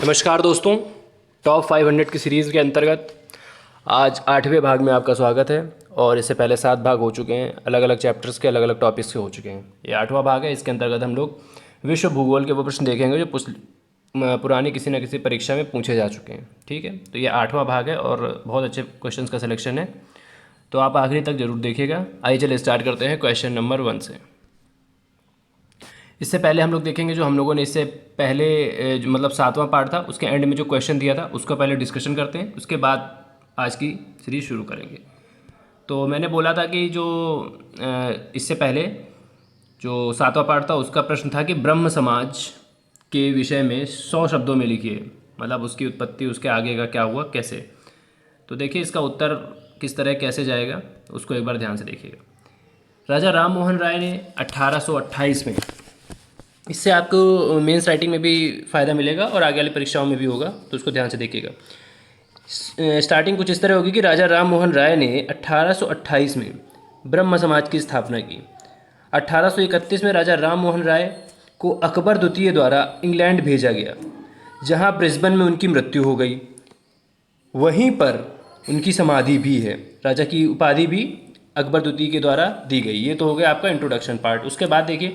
नमस्कार दोस्तों, टॉप 500 की सीरीज़ के अंतर्गत आज 8वें भाग में आपका स्वागत है। और इससे पहले 7 भाग हो चुके हैं, अलग अलग चैप्टर्स के अलग अलग टॉपिक्स के हो चुके हैं। ये 8वां भाग है। इसके अंतर्गत हम लोग विश्व भूगोल के वो प्रश्न देखेंगे जो पुरानी किसी न किसी परीक्षा में पूछे जा चुके हैं। ठीक है, तो ये 8वां भाग है और बहुत अच्छे क्वेश्चन का सिलेक्शन है, तो आप आखिरी तक जरूर देखिएगा। आइए चलिए स्टार्ट करते हैं क्वेश्चन नंबर 1 से। इससे पहले हम लोग देखेंगे जो हम लोगों ने इससे पहले मतलब 7वां पार्ट था, उसके एंड में जो क्वेश्चन दिया था उसका पहले डिस्कशन करते हैं, उसके बाद आज की सीरीज शुरू करेंगे। तो मैंने बोला था कि जो इससे पहले जो 7वां पार्ट था उसका प्रश्न था कि ब्रह्म समाज के विषय में 100 शब्दों में लिखिए, मतलब उसकी उत्पत्ति, उसके आगे का क्या हुआ, कैसे। तो देखिए इसका उत्तर किस तरह कैसे जाएगा उसको एक बार ध्यान से देखिएगा। राजा राम मोहन राय ने 1828 में, इससे आपको मेंस राइटिंग में भी फ़ायदा मिलेगा और आगे वाली परीक्षाओं में भी होगा, तो उसको ध्यान से देखिएगा। स्टार्टिंग कुछ इस तरह होगी कि राजा राम मोहन राय ने 1828 में ब्रह्म समाज की स्थापना की। 1831 में राजा राम मोहन राय को अकबर द्वितीय द्वारा इंग्लैंड भेजा गया, जहां ब्रिस्बेन में उनकी मृत्यु हो गई। वहीं पर उनकी समाधि भी है। राजा की उपाधि भी अकबर द्वितीय के द्वारा दी गई। ये तो हो गया आपका इंट्रोडक्शन पार्ट। उसके बाद देखिए,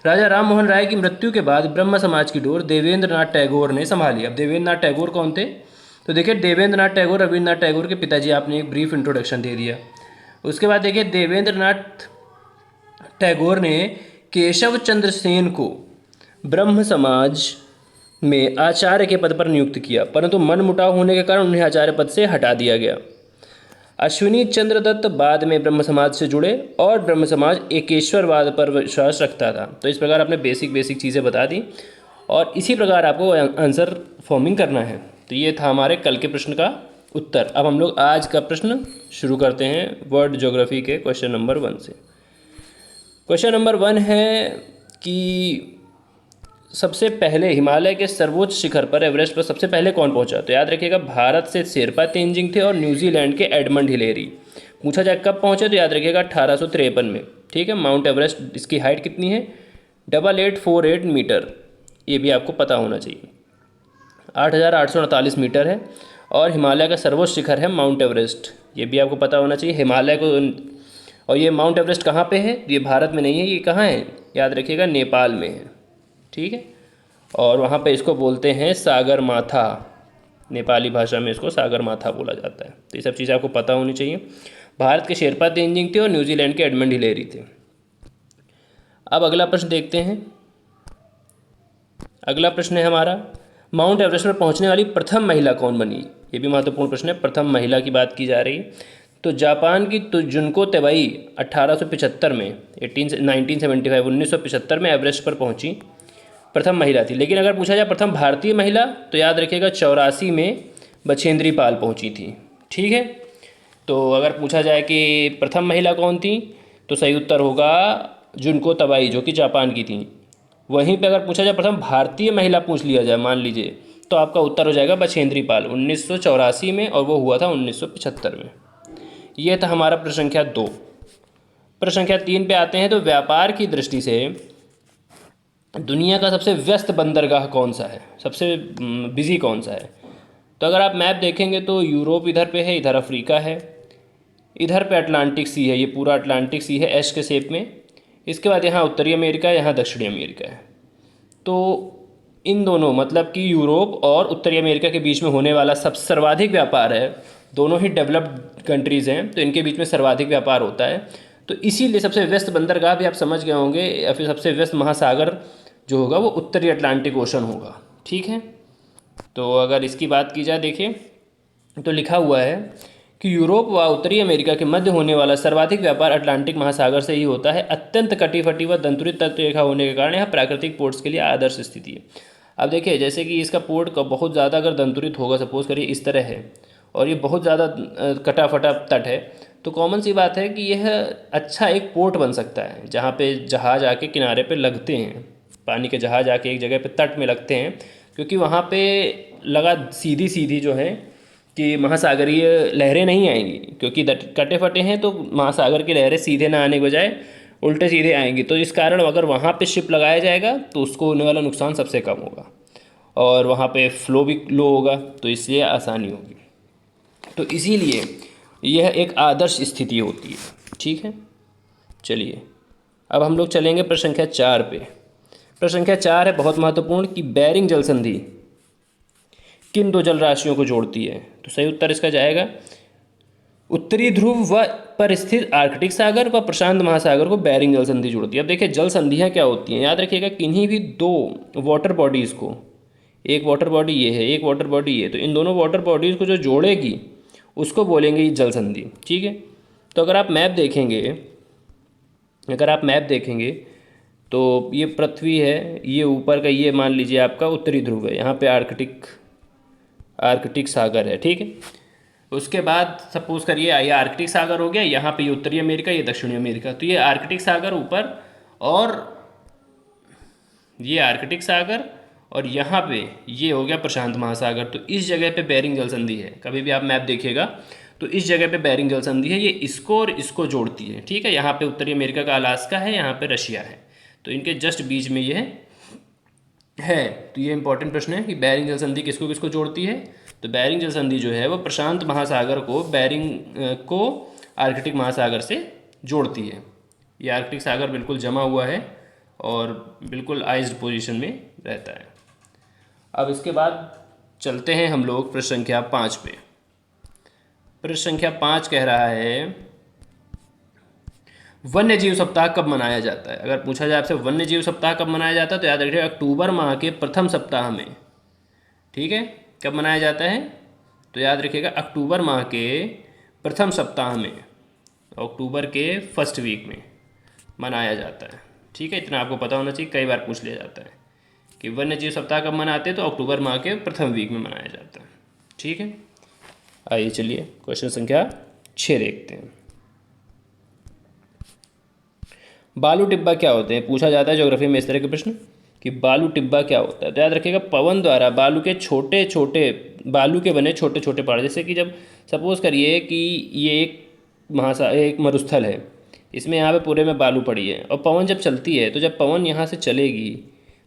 राजा राम मोहन राय की मृत्यु के बाद ब्रह्म समाज की डोर देवेंद्र नाथ टैगोर ने संभाली। अब देवेंद्र नाथ टैगोर कौन थे? तो देखिए देवेंद्र नाथ टैगोर रविन्द्रनाथ टैगोर के पिताजी, आपने एक ब्रीफ इंट्रोडक्शन दे दिया। उसके बाद देखिए देवेंद्र नाथ टैगोर ने केशव चंद्र सेन को ब्रह्म समाज में आचार्य के पद पर नियुक्त किया, परंतु मनमुटाव होने के कारण उन्हें आचार्य पद से हटा दिया गया। अश्विनी चंद्र दत्त बाद में ब्रह्म समाज से जुड़े और ब्रह्म समाज एकेश्वरवाद पर विश्वास रखता था। तो इस प्रकार आपने बेसिक चीज़ें बता दी और इसी प्रकार आपको आंसर फॉर्मिंग करना है। तो ये था हमारे कल के प्रश्न का उत्तर। अब हम लोग आज का प्रश्न शुरू करते हैं वर्ल्ड ज्योग्राफी के क्वेश्चन नंबर 1 से। क्वेश्चन नंबर 1 है कि सबसे पहले हिमालय के सर्वोच्च शिखर पर, एवरेस्ट पर सबसे पहले कौन पहुंचा? तो याद रखिएगा भारत से शेरपा तेंजिंग थे और न्यूजीलैंड के एडमंड हिलेरी। पूछा जाए कब पहुंचे, तो याद रखिएगा 1853 में। ठीक है, माउंट एवरेस्ट, इसकी हाइट कितनी है? 8848 मीटर। ये भी आपको पता होना चाहिए। 8848 मीटर है और हिमालय का सर्वोच्च शिखर है माउंट एवरेस्ट। ये भी आपको पता होना चाहिए हिमालय को। और ये माउंट एवरेस्ट कहाँ पे है? ये भारत में नहीं है, ये कहाँ है? याद रखिएगा नेपाल में है। ठीक है, और वहाँ पे इसको बोलते हैं सागर माथा। नेपाली भाषा में इसको सागर माथा बोला जाता है। तो ये सब चीज़ें आपको पता होनी चाहिए। भारत के शेरपा तेंजिंग थे और न्यूजीलैंड के एडमंड हिलेरी थे। अब अगला प्रश्न देखते हैं। अगला प्रश्न है हमारा, माउंट एवरेस्ट पर पहुंचने वाली प्रथम महिला कौन बनी? ये भी महत्वपूर्ण प्रश्न है। प्रथम महिला की बात की जा रही। तो जापान की तो जुनको तेवाई 1875 में 1975 में एवरेस्ट पर पहुंची, प्रथम महिला थी। लेकिन अगर पूछा जाए प्रथम भारतीय महिला, तो याद रखिएगा 84 में बछेंद्री पाल पहुंची थी। ठीक है, तो अगर पूछा जाए कि प्रथम महिला कौन थी, तो सही उत्तर होगा जुनको तबाई, जो कि जापान की थी। वहीं पे अगर पूछा जाए प्रथम भारतीय महिला पूछ लिया जाए, मान लीजिए, तो आपका उत्तर हो जाएगा बछेंद्री पाल 1984 में, और वो हुआ था 1975 में। यह था हमारा प्रश्न संख्या 2। प्रश्न संख्या 3 पे आते हैं। तो व्यापार की दृष्टि से दुनिया का सबसे व्यस्त बंदरगाह कौन सा है, सबसे बिजी कौन सा है? तो अगर आप मैप देखेंगे तो यूरोप इधर पे है, इधर अफ्रीका है, इधर पे अटलांटिक सी है, ये पूरा अटलांटिक सी है एस के शेप में। इसके बाद यहाँ उत्तरी अमेरिका है, यहाँ दक्षिणी अमेरिका है। तो इन दोनों, मतलब कि यूरोप और उत्तरी अमेरिका के बीच में होने वाला सर्वाधिक व्यापार है। दोनों ही डेवलप्ड कंट्रीज़ हैं, तो इनके बीच में सर्वाधिक व्यापार होता है। तो इसीलिए सबसे व्यस्त बंदरगाह भी आप समझ गए होंगे, या फिर सबसे व्यस्त महासागर जो होगा वो उत्तरी अटलांटिक ओशन होगा। ठीक है, तो अगर इसकी बात की जाए, देखिए तो लिखा हुआ है कि यूरोप व उत्तरी अमेरिका के मध्य होने वाला सर्वाधिक व्यापार अटलांटिक महासागर से ही होता है। अत्यंत कटिफटी व दंतुरित तटरेखा होने के कारण यह प्राकृतिक पोर्ट्स के लिए आदर्श स्थिति है। अब देखिए, जैसे कि इसका पोर्ट का बहुत ज़्यादा अगर दंतुरित होगा, सपोज करिए इस तरह है, और ये बहुत ज़्यादा कटाफटा तट है, तो कॉमन सी बात है कि यह अच्छा एक पोर्ट बन सकता है, जहाँ पे जहाज़ आके किनारे पे लगते हैं, पानी के जहाज़ आके एक जगह पे तट में लगते हैं, क्योंकि वहाँ पे लगा सीधी सीधी जो है कि महासागरीय लहरें नहीं आएंगी, क्योंकि कटे फटे हैं, तो महासागर की लहरें सीधे ना आने के बजाय उल्टे सीधे आएंगी। तो इस कारण अगर वहाँ पे शिप लगाया जाएगा तो उसको होने वाला नुकसान सबसे कम होगा। और वहाँ पे फ्लो भी लो होगा, तो इसलिए आसानी होगी। तो इसीलिए यह एक आदर्श स्थिति होती है, ठीक है। चलिए अब हम लोग चलेंगे प्रश्न संख्या 4 पे। प्रश्न संख्या 4 है बहुत महत्वपूर्ण कि बेरिंग जल संधि किन दो जल राशियों को जोड़ती है। तो सही उत्तर इसका जाएगा उत्तरी ध्रुव व पर स्थित आर्कटिक सागर व प्रशांत महासागर को बेरिंग जल संधि जोड़ती है। अब देखिए जल संधियाँ क्या होती हैं, याद रखिएगा किन्हीं भी दो वाटर बॉडीज़ को, एक वाटर बॉडी ये है, एक वाटर बॉडी ये, तो इन दोनों वाटर बॉडीज़ को जो जोड़ेगी उसको बोलेंगे ये जल संधि, ठीक है। तो अगर आप मैप देखेंगे तो ये पृथ्वी है, ये ऊपर का ये मान लीजिए आपका उत्तरी ध्रुव है, यहाँ पे आर्कटिक सागर है, ठीक है। उसके बाद सपोज करिए ये आर्कटिक सागर हो गया, यहाँ पे ये उत्तरी अमेरिका, ये दक्षिणी अमेरिका। तो ये आर्कटिक सागर ऊपर और ये आर्कटिक सागर और यहाँ पे ये हो गया प्रशांत महासागर। तो इस जगह पे बेरिंग जल संधि है, कभी भी आप मैप देखिएगा तो इस जगह पे बेरिंग जल संधि है, ये इसको और इसको जोड़ती है, ठीक है। यहाँ पे उत्तरी अमेरिका का अलास्का है, यहाँ पे रशिया है, तो इनके जस्ट बीच में ये है। तो ये इंपॉर्टेंट प्रश्न है कि बेरिंग जल संधि किसको किसको जोड़ती है। तो बेरिंग जल संधि जो है वो प्रशांत महासागर को को आर्कटिक महासागर से जोड़ती है। ये आर्कटिक सागर बिल्कुल जमा हुआ है और बिल्कुल आइज्ड पोजीशन में रहता है। अब इसके बाद चलते हैं हम लोग प्रश्न संख्या 5 पे। प्रश्न संख्या 5 कह रहा है वन्य जीव सप्ताह कब मनाया जाता है। अगर पूछा जाए आपसे वन्य जीव सप्ताह कब मनाया जाता है तो याद रखिएगा अक्टूबर माह के प्रथम सप्ताह में, ठीक है। कब मनाया जाता है तो याद रखिएगा अक्टूबर माह के प्रथम सप्ताह में, अक्टूबर के फर्स्ट वीक में मनाया जाता है, ठीक है। इतना आपको पता होना चाहिए, कई बार पूछ लिया जाता है कि वन्य जीव सप्ताह कब मनाते हैं, तो अक्टूबर माह के प्रथम वीक में मनाया जाता है, ठीक है। आइए चलिए क्वेश्चन संख्या 6 देखते हैं। बालू टिब्बा क्या होते हैं, पूछा जाता है ज्योग्राफी में इस तरह के प्रश्न कि बालू टिब्बा क्या होता है। तो याद रखिएगा पवन द्वारा बालू के बने छोटे छोटे पहाड़, जैसे कि जब सपोज करिए कि ये एक मरुस्थल है, इसमें यहाँ पे पूरे में बालू पड़ी है और पवन जब चलती है तो जब पवन यहाँ से चलेगी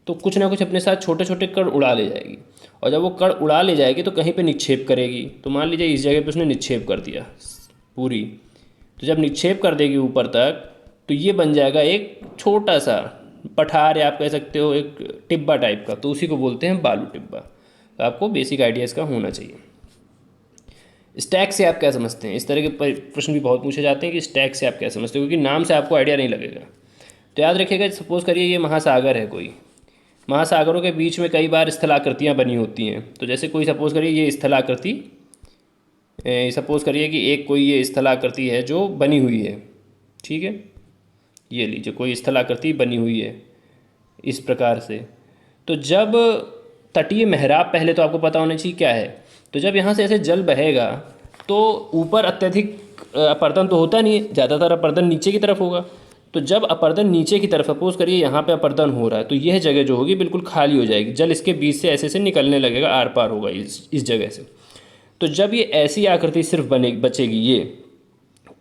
तो कुछ ना कुछ अपने साथ छोटे छोटे कण उड़ा ले जाएगी, और जब वो कण उड़ा ले जाएगी तो कहीं पे निक्षेप करेगी। तो मान लीजिए इस जगह पे उसने निक्षेप कर दिया पूरी, तो जब निक्षेप कर देगी ऊपर तक तो ये बन जाएगा एक छोटा सा पठार, या आप कह सकते हो एक टिब्बा टाइप का, तो उसी को बोलते हैं बालू टिब्बा। तो आपको बेसिक आइडिया इसका होना चाहिए। स्टैक से आप क्या समझते हैं, इस तरह के प्रश्न भी बहुत पूछे जाते हैं कि स्टैक से आप क्या समझते हो, क्योंकि नाम से आपको आइडिया नहीं लगेगा। तो याद रखिएगा सपोज करिए ये महासागर है, कोई महासागरों के बीच में कई बार स्थलाकृतियाँ बनी होती हैं। तो जैसे कोई सपोज करिए ये स्थलाकृति, सपोज करिए कि एक कोई ये स्थलाकृति है जो बनी हुई है, ठीक है। ये लीजिए कोई स्थलाकृति बनी हुई है इस प्रकार से। तो जब तटीय मेहराब, पहले तो आपको पता होना चाहिए क्या है, तो जब यहाँ से ऐसे जल बहेगा तो ऊपर अत्यधिक अपर्दन तो होता नहीं है, ज़्यादातर अपर्दन नीचे की तरफ होगा। तो जब अपर्दन नीचे की तरफ, सपोज करिए यहाँ पे अपर्दन हो रहा है, तो यह जगह जो होगी बिल्कुल खाली हो जाएगी, जल इसके बीच से ऐसे निकलने लगेगा, आर पार होगा इस जगह से। तो जब ये ऐसी आकृति सिर्फ बचेगी ये,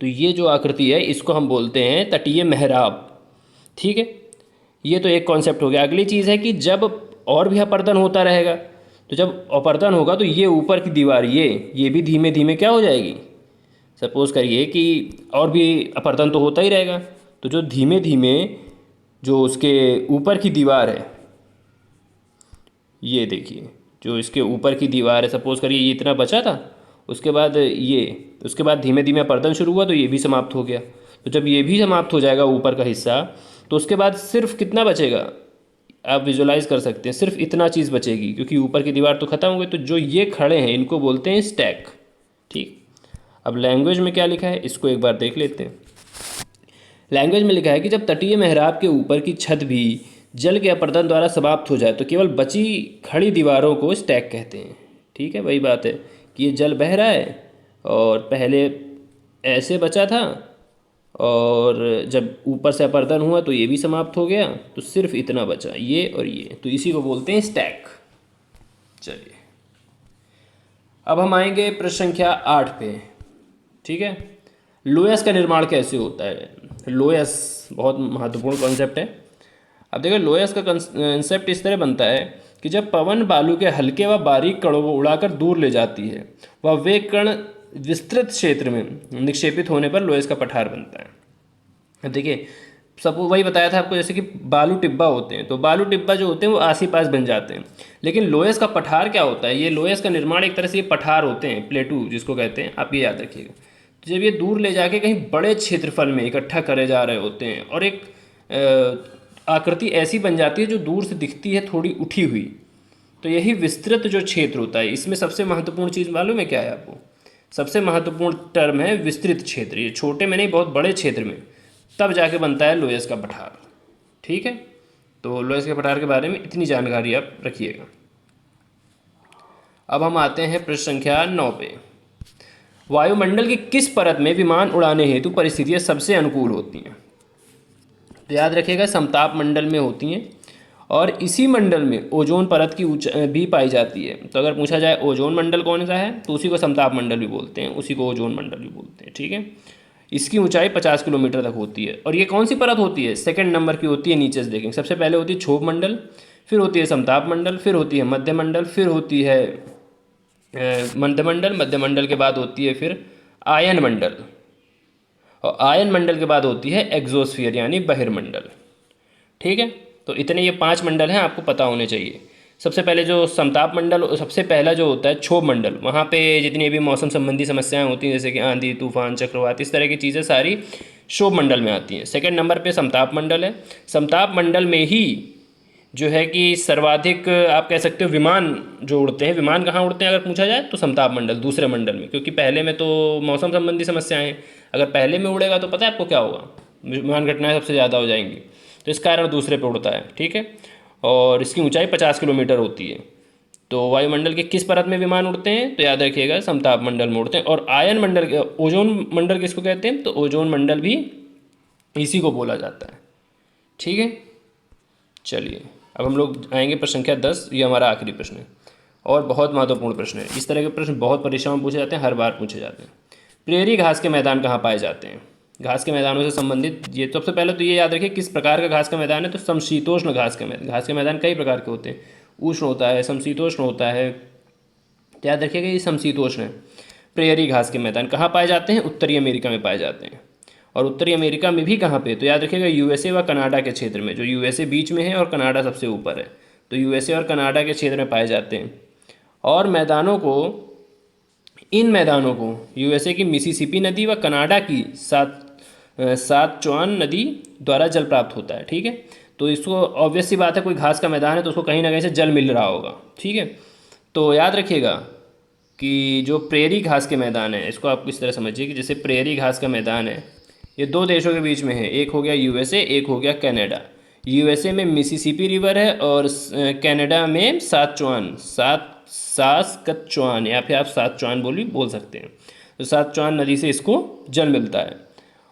तो ये जो आकृति है इसको हम बोलते हैं तटीय मेहराब, ठीक है। ये तो एक कॉन्सेप्ट हो गया। अगली चीज़ है कि जब और भी अपर्दन होता रहेगा, तो जब अपर्दन होगा तो ये ऊपर की दीवार ये भी धीमे धीमे क्या हो जाएगी, सपोज करिए कि और भी अपर्दन तो होता ही रहेगा, तो जो धीमे धीमे जो उसके ऊपर की दीवार है, ये देखिए जो इसके ऊपर की दीवार है, सपोज करिए ये इतना बचा था, उसके बाद धीमे धीमे अपर्दन शुरू हुआ तो ये भी समाप्त हो गया। तो जब ये भी समाप्त हो जाएगा ऊपर का हिस्सा, तो उसके बाद सिर्फ कितना बचेगा, आप विजुलाइज कर सकते हैं, सिर्फ इतना चीज़ बचेगी, क्योंकि ऊपर की दीवार तो ख़त्म हो गई। तो जो ये खड़े हैं इनको बोलते हैं स्टैक, ठीक। अब लैंग्वेज में क्या लिखा है इसको एक बार देख लेते हैं। लैंग्वेज में लिखा है कि जब तटीय मेहराब के ऊपर की छत भी जल के अपर्दन द्वारा समाप्त हो जाए तो केवल बची खड़ी दीवारों को स्टैक कहते हैं, ठीक है। वही बात है कि ये जल बह रहा है और पहले ऐसे बचा था, और जब ऊपर से अपर्दन हुआ तो ये भी समाप्त हो गया, तो सिर्फ इतना बचा, ये और ये, तो इसी को बोलते हैं स्टैक। चलिए अब हम आएंगे प्रश्न संख्या 8 पे, ठीक है। लोयस का निर्माण कैसे होता है। लोयस बहुत महत्वपूर्ण कॉन्सेप्ट है। अब देखिए लोयस का कंसेप्ट इस तरह बनता है कि जब पवन बालू के हल्के व बारीक कणों को उड़ाकर दूर ले जाती है वह वे कण विस्तृत क्षेत्र में निक्षेपित होने पर लोहेस का पठार बनता है। अब देखिए, सब वही बताया था आपको, जैसे कि बालू टिब्बा होते हैं, तो बालू टिब्बा जो होते हैं वो आसी पास बन जाते हैं, लेकिन लोहेस का पठार क्या होता है, ये लोहेस का निर्माण एक तरह से ये पठार होते हैं, प्लेटू जिसको कहते हैं, आप ये याद रखिएगा। तो जब ये दूर ले जाके कहीं बड़े क्षेत्रफल में इकट्ठा करे जा रहे होते हैं और एक आकृति ऐसी बन जाती है जो दूर से दिखती है थोड़ी उठी हुई, तो यही विस्तृत जो क्षेत्र होता है। इसमें सबसे महत्वपूर्ण चीज़ मालूम है क्या है आपको? सबसे महत्वपूर्ण टर्म है विस्तृत क्षेत्र। ये छोटे में नहीं, बहुत बड़े क्षेत्र में तब जाके बनता है लोहेस का पठार। ठीक है, तो लोहेस के पठार के बारे में इतनी जानकारी आप रखिएगा। अब हम आते हैं प्रश्न संख्या 9 पे। वायुमंडल की किस परत में विमान उड़ाने हेतु परिस्थितियाँ सबसे अनुकूल होती हैं? तो याद रखिएगा, समताप मंडल में होती हैं, और इसी मंडल में ओजोन परत की भी पाई जाती है। तो अगर पूछा जाए ओजोन मंडल कौन सा है, तो उसी को समताप मंडल भी बोलते हैं, उसी को ओजोन मंडल भी बोलते हैं। ठीक है, इसकी ऊंचाई 50 किलोमीटर तक होती है। और ये कौन सी परत होती है? सेकंड नंबर की होती है, नीचे से देखेंगे। सबसे पहले होती है क्षोभ मंडल, फिर होती है समताप मंडल, फिर होती है मध्य मंडल, फिर होती है मध्य मंडल, मध्य मंडल के बाद होती है फिर आयन मंडल, और आयन मंडल के बाद होती है एग्जोस्फीयर यानी बहिर्मंडल। ठीक है, तो इतने ये 5 मंडल हैं, आपको पता होने चाहिए। सबसे पहले जो समताप मंडल, सबसे पहला जो होता है क्षोभ मंडल, वहाँ पे जितनी भी मौसम संबंधी समस्याएं होती हैं, जैसे कि आंधी तूफान चक्रवात, इस तरह की चीज़ें सारी क्षोभ मंडल में आती हैं। सेकंड नंबर पे समताप मंडल है। समताप मंडल में ही जो है कि सर्वाधिक आप कह सकते हो विमान जो उड़ते हैं, विमान कहाँ उड़ते हैं अगर पूछा जाए तो समताप मंडल, दूसरे मंडल में, क्योंकि पहले में तो मौसम संबंधी समस्याएं हैं। अगर पहले में उड़ेगा तो पता है आपको क्या होगा, विमान घटनाएं सबसे ज़्यादा हो जाएंगी, तो इस कारण दूसरे पे उड़ता है। ठीक है, और इसकी ऊंचाई 50 किलोमीटर होती है। तो वायुमंडल के किस परत में विमान उड़ते हैं? तो याद रखिएगा, समताप मंडल में उड़ते हैं। और आयन मंडल, ओजोन मंडल किसको कहते हैं? तो ओजोन मंडल भी इसी को बोला जाता है। ठीक है, चलिए अब हम लोग आएंगे प्रश्न संख्या 10। ये हमारा आखिरी प्रश्न है और बहुत महत्वपूर्ण प्रश्न है। इस तरह के प्रश्न बहुत परीक्षाओं में पूछे जाते हैं, हर बार पूछे जाते हैं। प्रेरी घास के मैदान कहाँ पाए जाते हैं? घास के मैदानों से संबंधित ये सबसे पहले तो ये याद रखिए किस प्रकार का घास का मैदान है। तो समशीतोष्ण घास का मैदान। घास के मैदान कई प्रकार के होते हैं, उष्ण होता है, समशीतोष्ण होता है, तो याद रखिएगा ये समशीतोष्ण है। प्रेरी घास के मैदान कहाँ पाए जाते हैं? उत्तरी अमेरिका में पाए जाते हैं। और उत्तरी अमेरिका में भी कहाँ पे? तो याद रखिएगा यूएसए व कनाडा के क्षेत्र में, जो यूएसए बीच में है और कनाडा सबसे ऊपर है, तो यूएसए और कनाडा के क्षेत्र में पाए जाते हैं। और इन मैदानों को यूएसए की मिसिसिपी नदी व कनाडा की सातचुआन नदी द्वारा जल प्राप्त होता है। ठीक है, तो इसको ऑब्वियस सी बात है, कोई घास का मैदान है तो उसको कहीं ना कहीं से जल मिल रहा होगा। ठीक है, तो याद रखिएगा कि जो प्रेरी घास के मैदान है, इसको आप इस तरह समझिए कि जैसे प्रेरी घास का मैदान है, ये 2 देशों के बीच में है, एक हो गया यूएसए, एक हो गया कनाडा। यूएसए में मिसिसिपी रिवर है और कनाडा में सास्कचुआन या फिर आप सातचुआन बोल सकते हैं। तो सातचुआन नदी से इसको जल मिलता है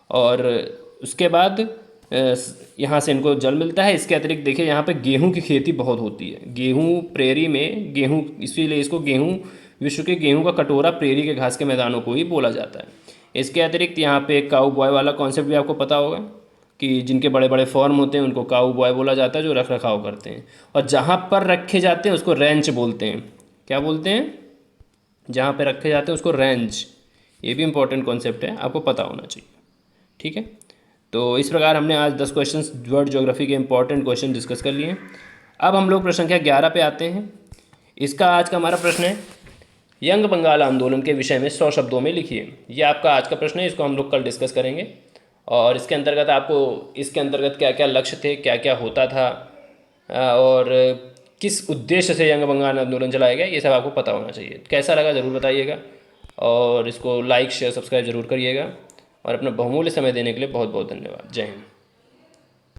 और उसके बाद यहाँ से इनको जल मिलता है। इसके अतिरिक्त देखिए यहाँ पे गेहूं की खेती बहुत होती है। गेहूं प्रेरी में गेहूं, इसीलिए इसको गेहूं, विश्व के गेहूं का कटोरा प्रेरी के घास के मैदानों को ही बोला जाता है। इसके अतिरिक्त यहाँ पे काऊ बॉय वाला कॉन्सेप्ट भी आपको पता होगा कि जिनके बड़े बड़े फॉर्म होते हैं उनको काऊ बॉय बोला जाता है, जो रख रखाव करते हैं। और जहाँ पर रखे जाते हैं उसको रेंच बोलते हैं। क्या बोलते हैं? जहाँ पे रखे जाते हैं उसको रेंच। ये भी इंपॉर्टेंट कॉन्सेप्ट है, आपको पता होना चाहिए। ठीक है, तो इस प्रकार हमने आज 10 क्वेश्चन वर्ल्ड ज्योग्राफी के इंपॉर्टेंट क्वेश्चन डिस्कस कर लिए। अब हम लोग प्रश्न संख्या 11 पे आते हैं। इसका आज का हमारा प्रश्न है, यंग बंगाल आंदोलन के विषय में 100 शब्दों में लिखिए। ये आपका आज का प्रश्न है, इसको हम लोग कल डिस्कस करेंगे। और इसके अंतर्गत क्या क्या लक्ष्य थे, क्या क्या होता था और किस उद्देश्य से यंग बंगाल आंदोलन चलाया गया, ये सब आपको पता होना चाहिए। कैसा लगा ज़रूर बताइएगा और इसको लाइक शेयर सब्सक्राइब जरूर करिएगा। और अपना बहुमूल्य समय देने के लिए बहुत बहुत धन्यवाद। जय हिंद।